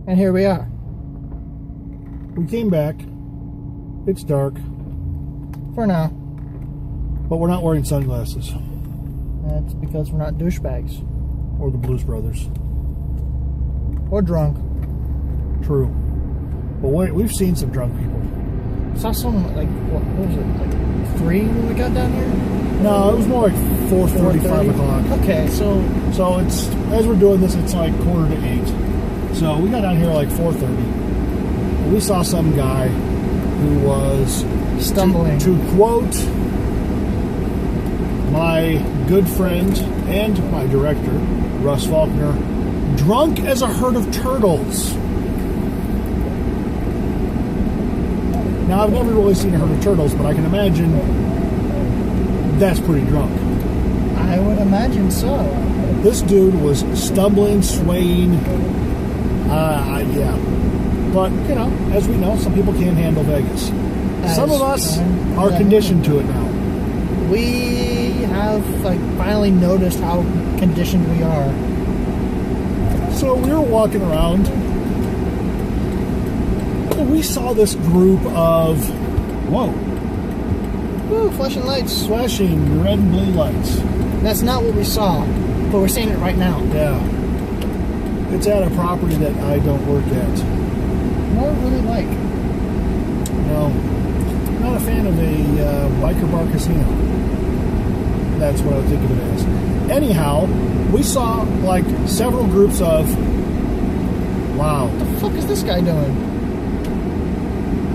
And here we are. We came back. It's dark. For now. But we're not wearing sunglasses. That's because we're not douchebags. Or the Blues Brothers. Or drunk. True. But wait, we've seen some drunk people. Saw some, like, what was it? Like 3 when we got down here? No, it was more like 4:30, 5 o'clock. Okay, so it's, as we're doing this, it's like 7:45. So we got down here like 4:30. We saw some guy who was stumbling. To quote my good friend and my director, Russ Faulkner, drunk as a herd of turtles. Now, I've never really seen a herd of turtles, but I can imagine that's pretty drunk. I would imagine so. This dude was stumbling, swaying. Yeah. But, you know, as we know, some people can't handle Vegas. Some of us are conditioned to it now. We have, like, finally noticed how conditioned we are. So we were walking around, and we saw this group of, whoa. Woo, flashing lights. Flashing red and blue lights. That's not what we saw, but we're seeing it right now. Yeah. It's at a property that I don't work at. More really like. No. Not a fan of a biker bar casino. That's what I would think of it as. Anyhow, we saw like several groups of, wow. What the fuck is this guy doing?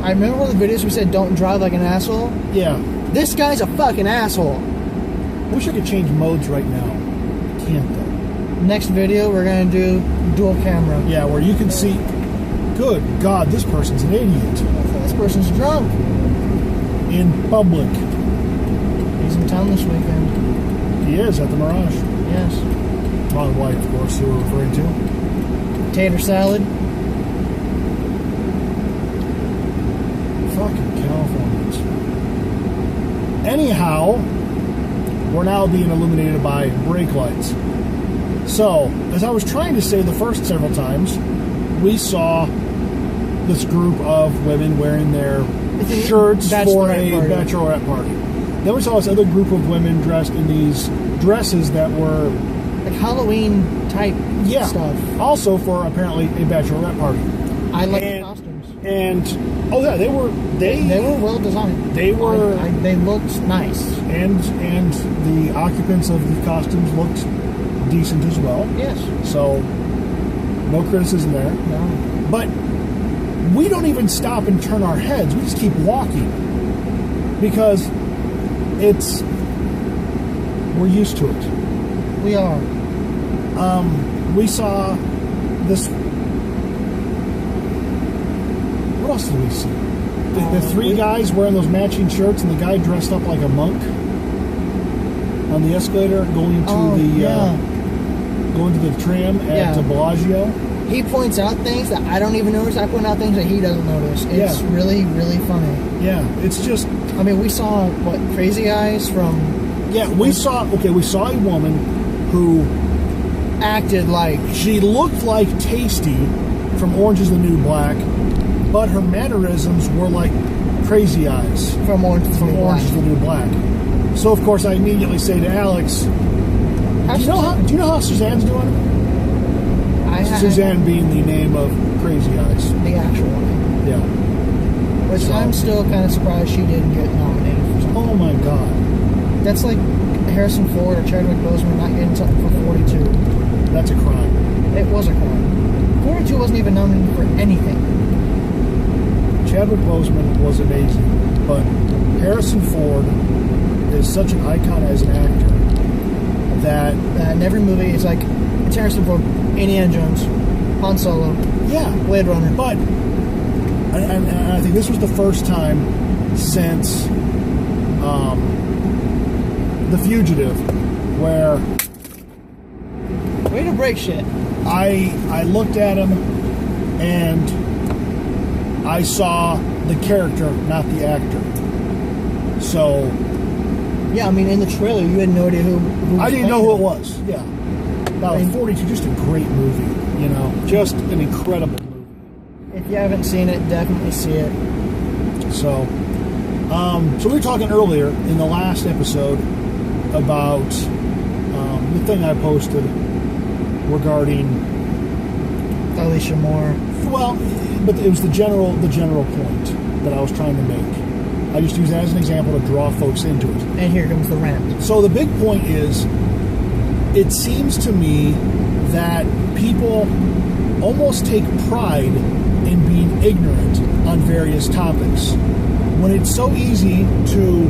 I remember one of the videos we said don't drive like an asshole. Yeah. This guy's a fucking asshole. Wish I could change modes right now. Can't though. Next video we're gonna do dual camera. Yeah, where you can see, good God, this person's an idiot. This person's drunk. In public. He's in town this weekend. He is at the Mirage. Yes. Wrong white, of course, who we're referring to. Tater salad. Fucking Californians. Anyhow, we're now being illuminated by brake lights. So, as I was trying to say the first several times, we saw this group of women wearing their shirts for a bachelorette party. Then we saw this other group of women dressed in these dresses that were like Halloween type stuff. Also for apparently a bachelorette party. I like the costumes. And oh yeah, they were well designed. They were they looked nice. And the occupants of the costumes looked decent as well. Yes. So no criticism there. No. But we don't even stop and turn our heads. We just keep walking. Because we're used to it. We are. We saw this. What else did we see? The 3 guys wearing those matching shirts and the guy dressed up like a monk on the escalator going to the tram at Bellagio. He points out things that I don't even notice. I point out things that he doesn't notice. It's really, really funny. Yeah, it's just... I mean, we saw, Crazy Eyes from... Yeah, we saw a woman who... acted like... She looked like Tasty from Orange is the New Black, but her mannerisms were like Crazy Eyes from Orange is the New Black. So, of course, I immediately say to Alex, do you know how Suzanne's doing? Suzanne being the name of Crazy Eyes. The actual one. Yeah. Which I'm still kind of surprised she didn't get nominated for something. Oh my God. That's like Harrison Ford or Chadwick Boseman not getting something for 42. That's a crime. It was a crime. 42 wasn't even nominated for anything. Chadwick Boseman was amazing, but Harrison Ford is such an icon as an actor that in every movie it's like it's Harrison Ford, Indiana Jones, Han Solo, Blade Runner. But and I think this was the first time since The Fugitive where way to break shit. I looked at him and I saw the character, not the actor. So yeah, I mean in the trailer you had no idea who I didn't know who it was. Yeah. Now, 42, just a great movie, you know, just an incredible movie. If you haven't seen it, definitely see it. So we were talking earlier in the last episode about the thing I posted regarding Alicia Moore. Well, but it was the general point that I was trying to make. I just use that as an example to draw folks into it. And here comes the rant. So the big point is, it seems to me that people almost take pride in being ignorant on various topics, when it's so easy to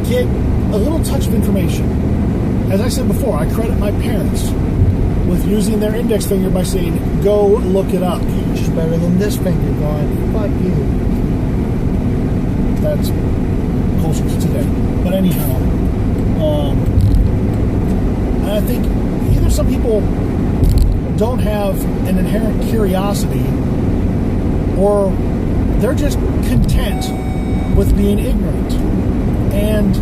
get a little touch of information. As I said before, I credit my parents with using their index finger by saying, go look it up. Which is better than this finger going, fuck you. That's closer to today. But anyhow, and I think either some people don't have an inherent curiosity, or they're just content with being ignorant. And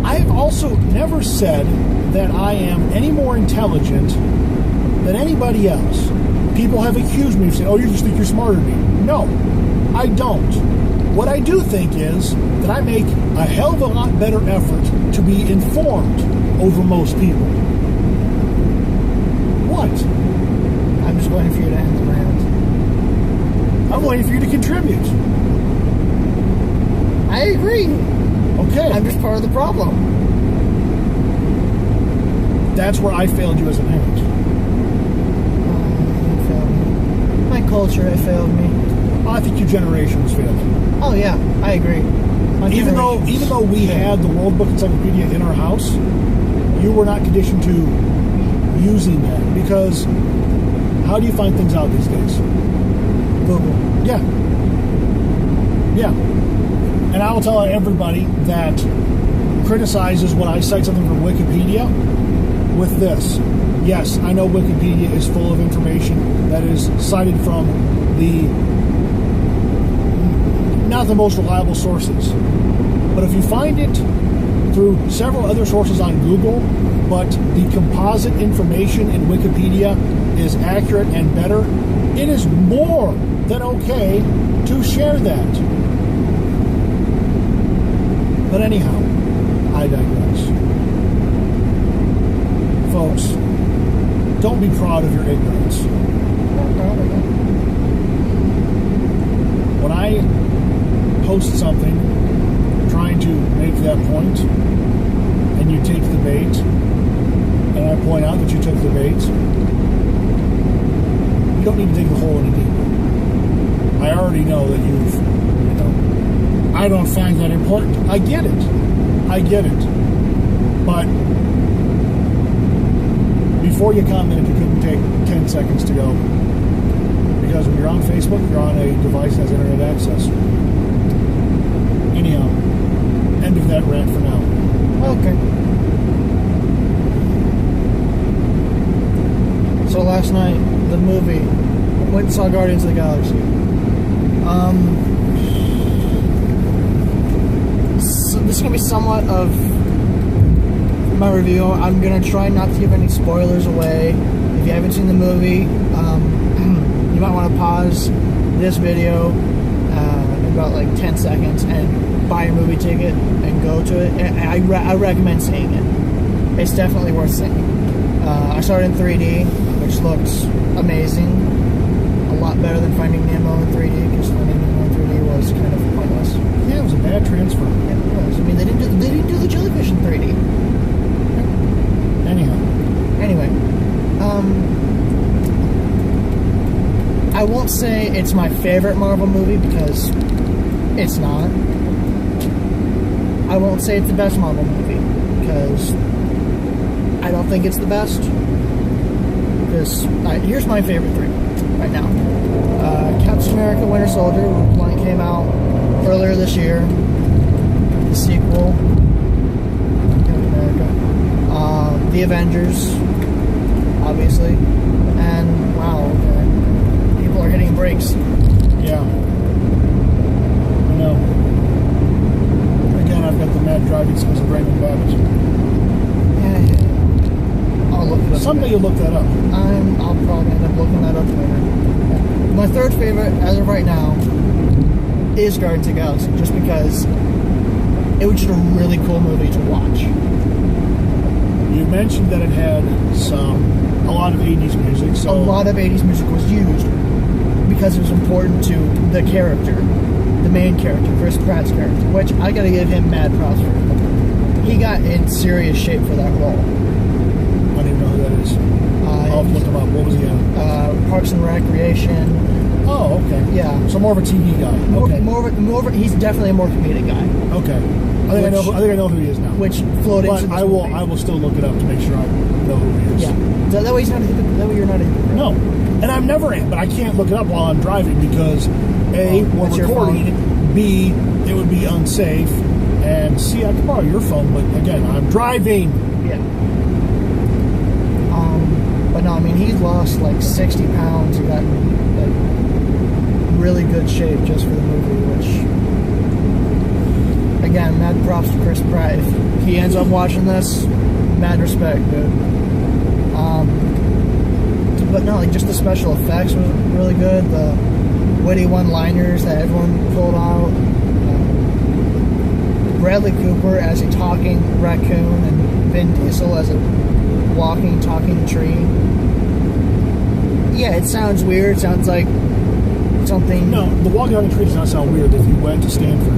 I've also never said that I am any more intelligent than anybody else. People have accused me of saying, oh, you just think you're smarter than me. No, I don't. What I do think is that I make a hell of a lot better effort to be informed over most people. What? I'm just waiting for you to end the rant. I'm waiting for you to contribute. I agree. Okay. I'm just part of the problem. That's where I failed you as a parent. You failed me. My culture had failed me. I think your generation has failed. Oh yeah, I agree. Even though we had the World Book Encyclopedia in our house, you were not conditioned to using that, because how do you find things out these days? Google. Yeah. And I will tell everybody that criticizes when I cite something from Wikipedia with this. Yes, I know Wikipedia is full of information that is cited from not the most reliable sources. But if you find it through several other sources on Google, but the composite information in Wikipedia is accurate and better, it is more than okay to share that. But anyhow, I digress. Folks, don't be proud of your ignorance. When I post something trying to make that point, and you take the bait, and I point out that you took the bait, you don't need to dig the hole any deeper. I already know that I don't find that important. I get it. But before you comment, you couldn't take 10 seconds to go. Because when you're on Facebook, you're on a device that has internet access. Anyhow, end of that rant for now. Okay. So last night, the movie, went and saw Guardians of the Galaxy. So this is going to be somewhat of my review. I'm going to try not to give any spoilers away. If you haven't seen the movie, you might want to pause this video in about like 10 seconds and buy a movie ticket and go to it. And I recommend seeing it. It's definitely worth seeing. I saw it in 3D, which looks amazing. A lot better than Finding Nemo in 3D, because Finding Nemo in 3D was kind of pointless. Yeah, it was a bad transfer. Yeah, it was. I mean, they didn't do the jellyfish in 3D. Anyway, I won't say it's my favorite Marvel movie, because it's not. I won't say it's the best Marvel movie, because I don't think it's the best. Because here's my favorite three right now. Captain America: Winter Soldier, when it came out earlier this year. The sequel, Captain America. The Avengers, obviously. And wow, people are hitting brakes. Yeah. I know. Again, I've got the mad driving skills of Raymond Babbitt. Yeah. I'll look it up. Someday you look that up. I'll probably end up looking that up later. My third favorite, as of right now, is Guardians of the Galaxy, just because it was just a really cool movie to watch. You mentioned that it had a lot of 80s music. So a lot of 80s music was used because it was important to the character, the main character, Chris Pratt's character, which I gotta give him mad props for. He got in serious shape for that role. I don't even know who that is. I'll look him up. What was he in? Parks and Recreation. Oh, okay. Yeah. So more of a TV guy. Okay. He's definitely a more comedic guy. Okay. I think I know who he is now. Which flowed into this movie. I will still look it up to make sure I know who he is. Yeah. So that way he's not a hypocrite. That way you're not a hypocrite. No. And I'm never in, but I can't look it up while I'm driving because A, we're recording, B, it would be unsafe, and C, I could borrow your phone, but again, I'm driving. Yeah. But no, I mean, he's lost like 60 pounds. He got like really good shape just for the movie, which, again, mad props to Chris Pratt. If he ends up watching this, mad respect, dude. But no, like, just the special effects was really good. The witty one-liners that everyone pulled out. Bradley Cooper as a talking raccoon and Vin Diesel as a walking, talking tree. Yeah, it sounds weird. It sounds like something... No, the walking on the tree does not sound weird if you went to Stanford.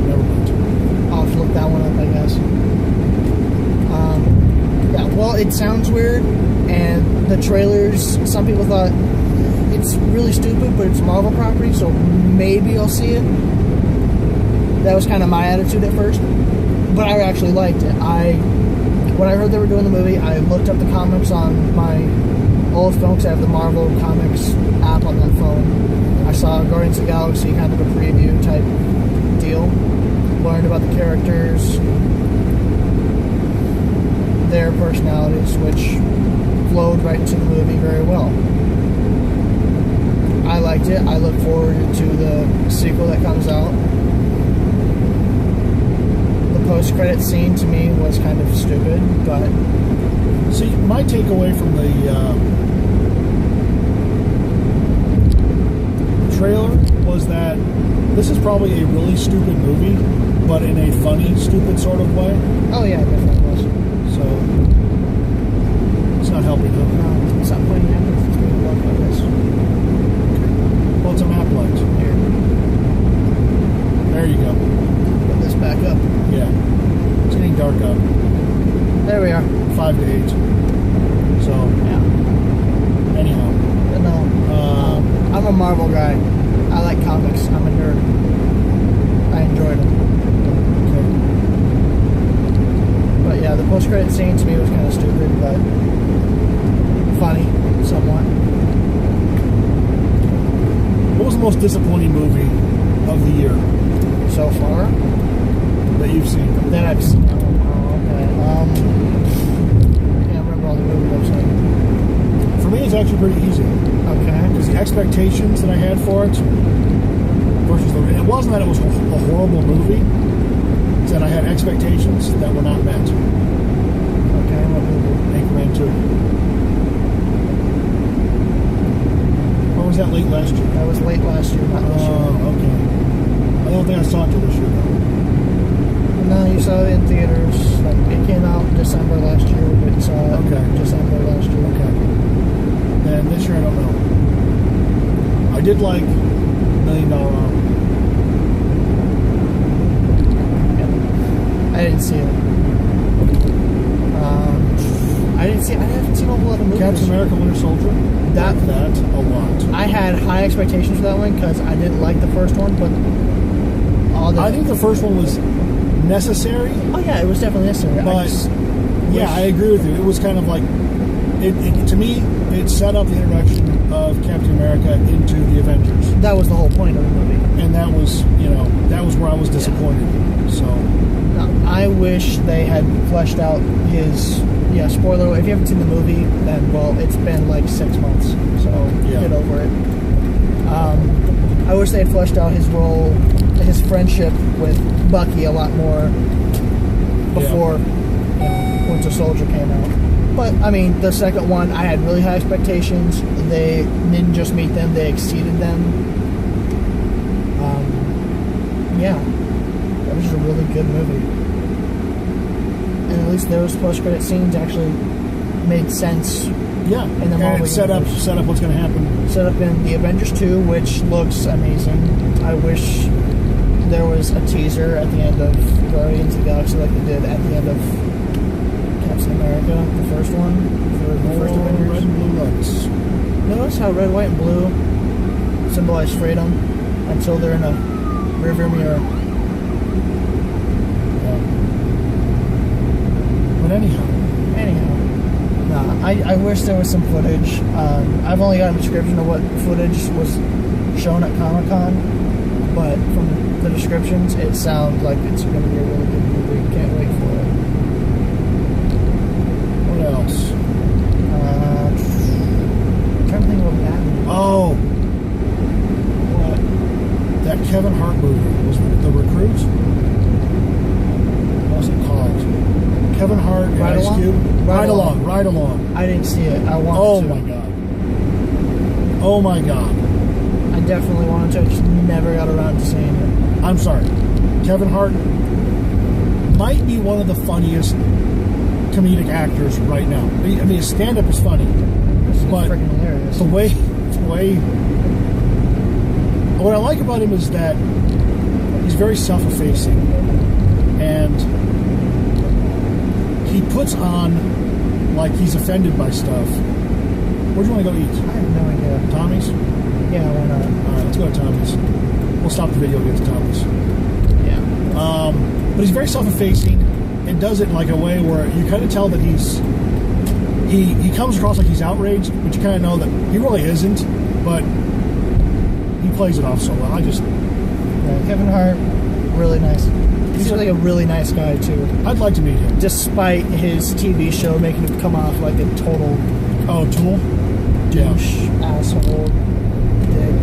Never mind. I'll have to look that one up, I guess. Yeah, well, it sounds weird, and the trailers, some people thought it's really stupid, but it's a Marvel property, so maybe I'll see it. That was kind of my attitude at first, but I actually liked it. When I heard they were doing the movie, I looked up the comics on my old phone, because I have the Marvel Comics app on that phone. I saw Guardians of the Galaxy, kind of a preview type deal. Learned about the characters, their personalities, which flowed right into the movie very well. I liked it. I look forward to the sequel that comes out. The post-credit scene to me was kind of stupid, but... See, my takeaway from the trailer was that this is probably a really stupid movie, but in a funny, stupid sort of way. Oh yeah, it definitely was. So, it's not helping them. No, it's not putting it in. It's being blocked by this. Well, it's a map light. Here. There you go. Put this back up. Yeah. It's getting dark out. There we are. 5 to 8. So, Yeah. anyhow. But no, I'm a Marvel guy. I like comics. I'm a nerd. I enjoyed them. Okay. But yeah, the post-credit scene to me was kind of stupid, but funny, somewhat. What was the most disappointing movie of the year So far, that you've seen? that I've seen. Oh, okay. I can't remember all the movies I've seen. For me, it's actually pretty easy. Okay. Because the expectations that I had for it versus the... It wasn't that it was a horrible movie. It's that I had expectations that were not met. Okay, what movie? Anchorman 2. Or was that late last year? That was late last year, not this year. Oh, okay. I don't think I saw it till this year, though. No, you saw it in theaters. Like, it came out in December last year, but you saw it in December last year. Okay. And this year, I don't know. I did like $1 Million Hour. I didn't see it. I haven't seen a whole lot of movies. Captain America: Winter Soldier. That a lot. I had high expectations for that one because I didn't like the first one, but I think the first one was necessary. Oh yeah, it was definitely necessary. But I agree with you. It was kind of like it to me. It set up the introduction of Captain America into the Avengers. That was the whole point of the movie, and that was where I was disappointed. Yeah. So I wish they had fleshed out his. Yeah, spoiler alert, if you haven't seen the movie, then, well, it's been like 6 months, so get over it. I wish they had fleshed out his role, his friendship with Bucky a lot more. before Winter Soldier came out. But I mean, the second one, I had really high expectations. They didn't just meet them; they exceeded them. Yeah, that was a really good movie, and at least those post-credit scenes actually made sense. Yeah, in the Marvel and it set up what's going to happen. Set up in the Avengers 2, which looks amazing. I wish there was a teaser at the end of Guardians of the Galaxy like they did at the end of Captain America, the first one, the first Avengers. Red and blue lights. Notice how red, white, and blue symbolize freedom until they're in a rearview mirror. But anyhow. Nah, I wish there was some footage. I've only gotten a description of what footage was shown at Comic-Con, but from the descriptions, it sounds like it's going to be a really good movie. Can't wait for it. What else? I'm trying to think of that. Oh! What? That Kevin Hart movie. Was it The Recruit? What was it called? Kevin Hart and Ride Ice Along? Cube? Ride Along. I didn't see it. I wanted to. Oh my god. Oh my god. I definitely wanted to. I just never got around to seeing it. I'm sorry. Kevin Hart might be one of the funniest comedic actors right now. I mean, his stand-up is funny, but freaking hilarious. the way, what I like about him is that he's very self-effacing, and he puts on like he's offended by stuff. Where do you want to go eat? I have no idea. Tommy's? Yeah, why not? Alright, let's go to Tommy's. We'll stop the video and get to Tommy's. Yeah. But he's very self-effacing and does it in like a way where you kind of tell that he comes across like he's outraged, but you kind of know that he really isn't, but he plays it off so well. Yeah, Kevin Hart, really nice. He seems like a really nice guy too. I'd like to meet him. Despite his TV show making him come off like a total tool? douche, asshole, dick,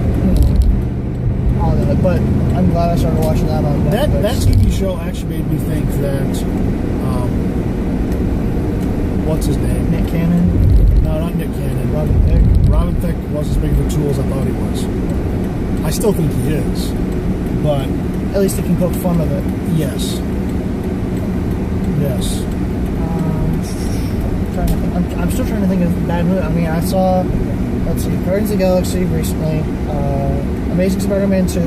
all that. But I'm glad I started watching that on Netflix. That TV show actually made me think that what's his name? Nick Cannon? No, not Nick Cannon. Robin Thicke? Robin Thicke wasn't as big of a tool as I thought he was. I still think he is, but at least he can poke fun of it. Yes. I'm still trying to think of bad movie. I mean, I saw, let's see, Guardians of the Galaxy recently, Amazing Spider-Man 2.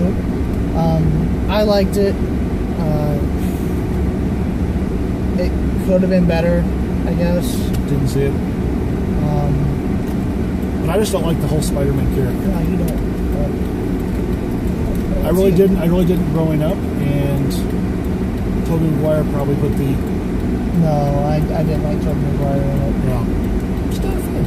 I liked it. It could have been better, I guess. Didn't see it. But I just don't like the whole Spider-Man character. No, you don't. I really didn't growing up, and Tobey Maguire probably put the... No, I didn't like Tobey Maguire in it. Yeah. Just not a fan.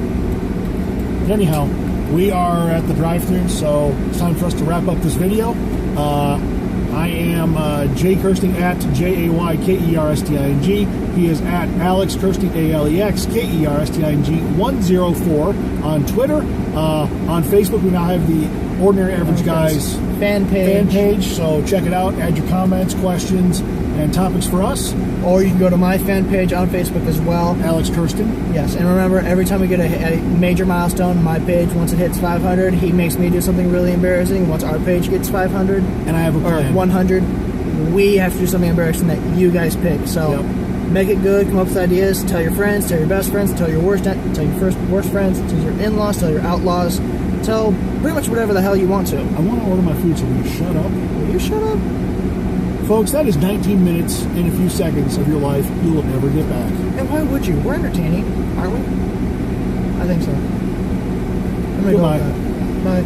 But anyhow, we are at the drive-thru, so it's time for us to wrap up this video. I am Jay Kirsting at JayKersting. He is at Alex Kirsting, AlexKersting 104 on Twitter. On Facebook, we now have the Ordinary Average Guys fan page. So check it out. Add your comments, questions, and topics for us. Or you can go to my fan page on Facebook as well. Alex Kirsting. Yes, and remember, every time we get a major milestone, my page, once it hits 500, he makes me do something really embarrassing. Once our page gets 500, and I have a plan. Or 100, we have to do something embarrassing that you guys pick. So make it good, come up with ideas, tell your friends, tell your best friends, tell your worst friends, tell your in-laws, tell your outlaws, tell pretty much whatever the hell you want to. I want to order my food, so will you shut up? Will you shut up? Folks, that is 19 minutes and a few seconds of your life you will never get back. And why would you? We're entertaining, aren't we? I think so. Goodbye. Bye.